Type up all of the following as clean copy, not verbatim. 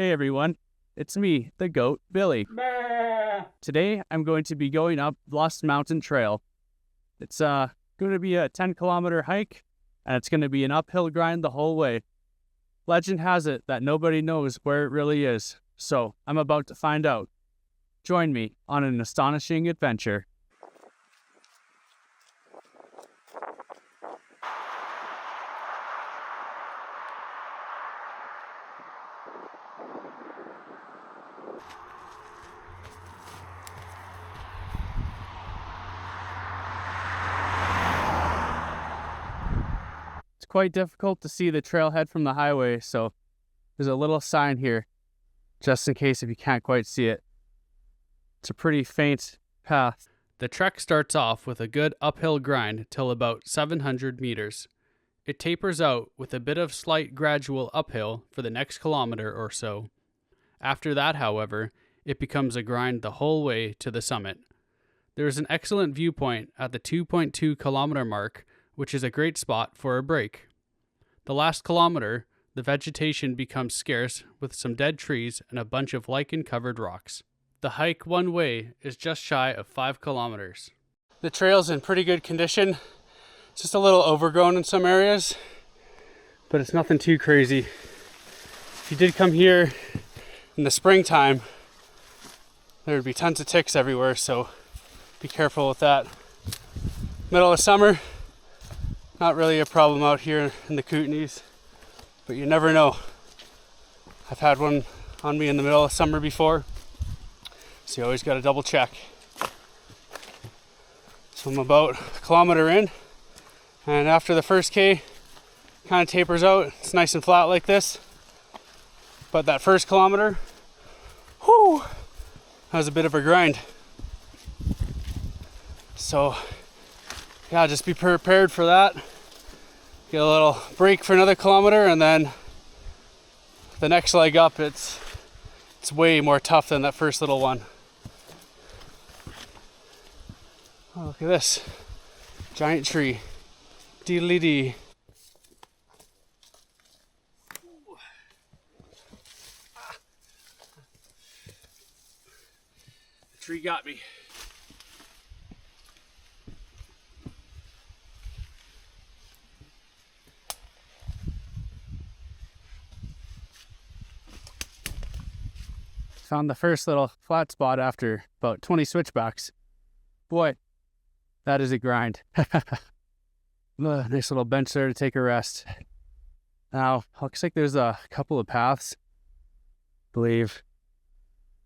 Hey everyone, it's me, the goat, Billy. Today I'm going to be going up Lost Mountain Trail. It's going to be a 10-kilometer hike, and it's going to be an uphill grind the whole way. Legend has it that nobody knows where it really is, so I'm about to find out. Join me on an astonishing adventure. It's quite difficult to see the trailhead from the highway, so there's a little sign here, just in case if you can't quite see it. It's a pretty faint path. The trek starts off with a good uphill grind till about 700 meters. It tapers out with a bit of slight gradual uphill for the next kilometer or so. After that, however, it becomes a grind the whole way to the summit. There is an excellent viewpoint at the 2.2 kilometer mark, which is a great spot for a break. The last kilometer, the vegetation becomes scarce with some dead trees and a bunch of lichen-covered rocks. The hike one way is just shy of 5 kilometers. The trail's in pretty good condition. It's just a little overgrown in some areas, but it's nothing too crazy. If you did come here in the springtime, there would be tons of ticks everywhere, so be careful with that. Middle of summer, not really a problem out here in the Kootenays, but you never know. I've had one on me in the middle of summer before, so you always got to double check. So I'm about a kilometer in, and after the first K, kind of tapers out. It's nice and flat like this, but that first kilometer, whew, that was a bit of a grind. So yeah, just be prepared for that. Get a little break for another kilometer, and then the next leg up, it's way more tough than that first little one. Oh, look at this giant tree. Deedly-dee. The tree got me. Found the first little flat spot after about 20 switchbacks. Boy, that is a grind. Nice little bench there to take a rest. Now, looks like there's a couple of paths. I believe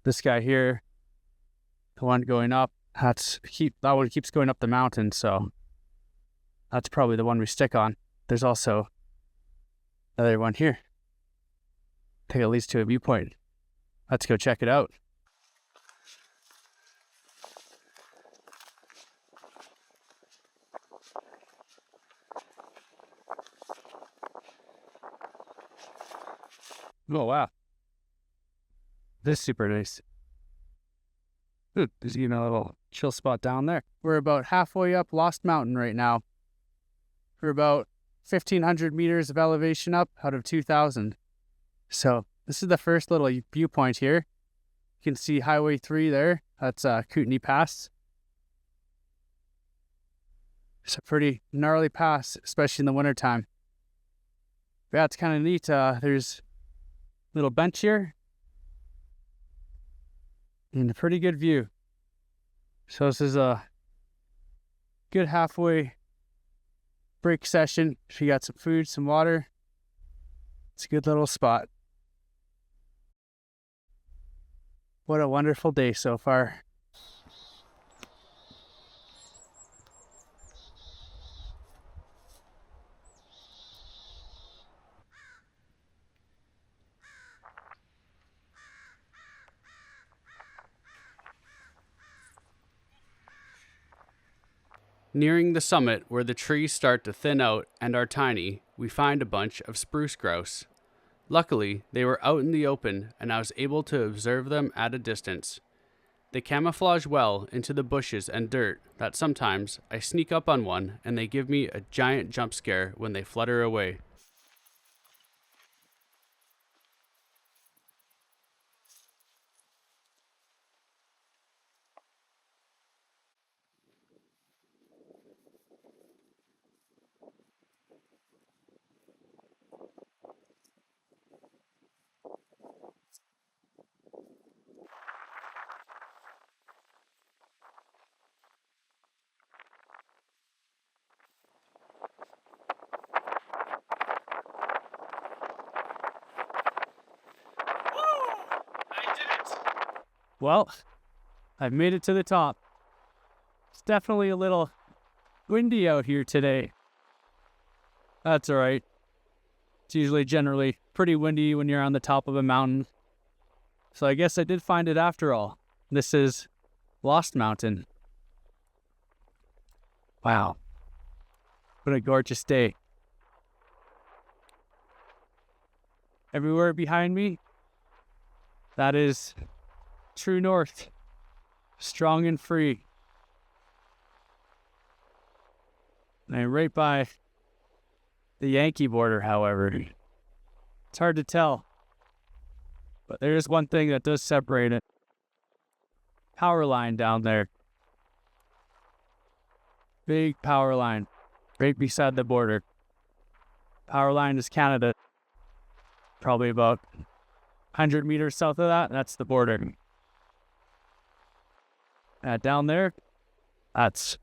this guy here, the one going up, that one keeps going up the mountain, so that's probably the one we stick on. There's also another one here. I think it leads to a viewpoint. Let's go check it out. Oh, wow. This is super nice. Ooh, there's even a little chill spot down there. We're about halfway up Lost Mountain right now. We're about 1,500 meters of elevation up out of 2,000. So this is the first little viewpoint here. You can see Highway 3 there. That's Kootenay Pass. It's a pretty gnarly pass, especially in the wintertime. But yeah, it's kind of neat. There's a little bench here and a pretty good view. So this is a good halfway break session. If you got some food, some water, it's a good little spot. What a wonderful day so far. Nearing the summit where the trees start to thin out and are tiny, we find a bunch of spruce grouse. Luckily, they were out in the open and I was able to observe them at a distance. They camouflage well into the bushes and dirt that sometimes I sneak up on one and they give me a giant jump scare when they flutter away. Well, I've made it to the top. It's definitely a little windy out here today. That's all right. It's usually generally pretty windy when you're on the top of a mountain. So I guess I did find it after all. This is Lost Mountain. Wow. What a gorgeous day. Everywhere behind me, that is true north. Strong and free. And I'm right by the Yankee border, however. It's hard to tell. But there is one thing that does separate it. Power line down there. Big power line. Right beside the border. Power line is Canada. Probably about 100 meters south of that. That's the border. Down there, that's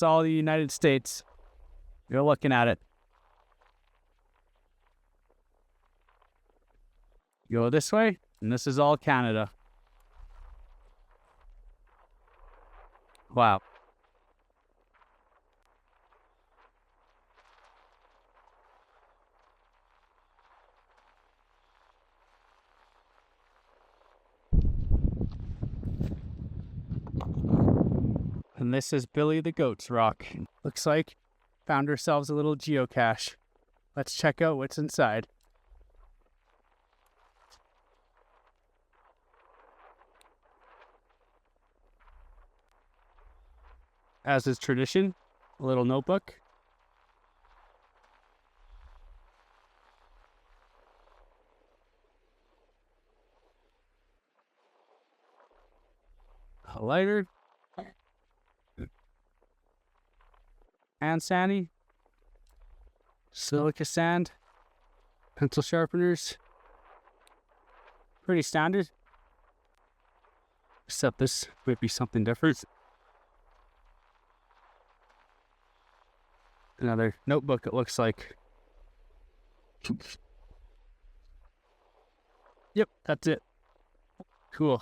all the United States. You're looking at it. Go this way, and this is all Canada. Wow. And this is Billy the Goat's Rock. Looks like found ourselves a little geocache. Let's check out what's inside. As is tradition, a little notebook. A lighter. And sandy. Silica sand. Pencil sharpeners. Pretty standard. Except this might be something different. Another notebook, it looks like. Yep, that's it. Cool.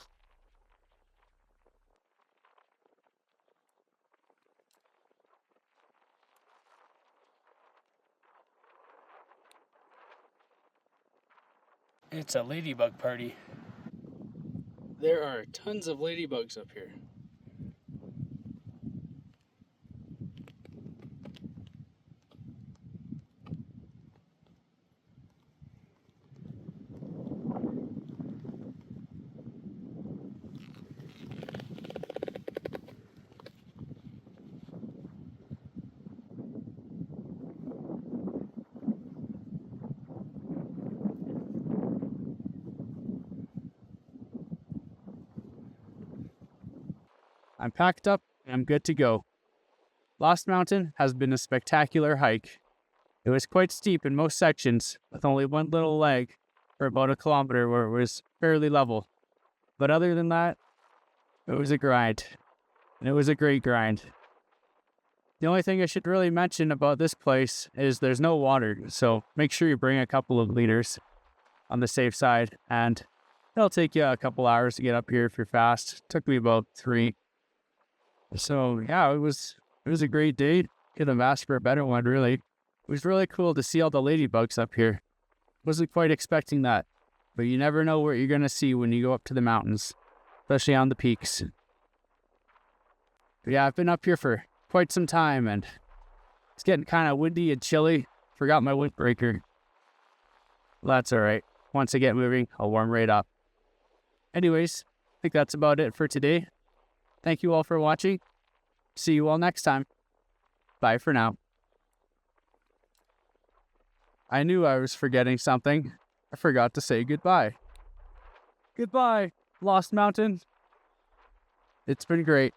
It's a ladybug party. There are tons of ladybugs up here. I'm packed up and I'm good to go. Lost Mountain has been a spectacular hike. It was quite steep in most sections, with only one little leg for about 1 kilometer where it was fairly level. But other than that, it was a grind. And it was a great grind. The only thing I should really mention about this place is there's no water, so make sure you bring a couple of liters on the safe side, and it'll take you a couple hours to get up here if you're fast. It took me about 3. So yeah, it was a great day. Could have asked for a better one, really. It was really cool to see all the ladybugs up here. Wasn't quite expecting that, but you never know what you're gonna see when you go up to the mountains, especially on the peaks. But yeah, I've been up here for quite some time, and it's getting kind of windy and chilly. Forgot my windbreaker. Well, that's all right. Once I get moving, I'll warm right up. Anyways, I think that's about it for today. Thank you all for watching. See you all next time. Bye for now. I knew I was forgetting something. I forgot to say goodbye. Goodbye, Lost Mountain. It's been great.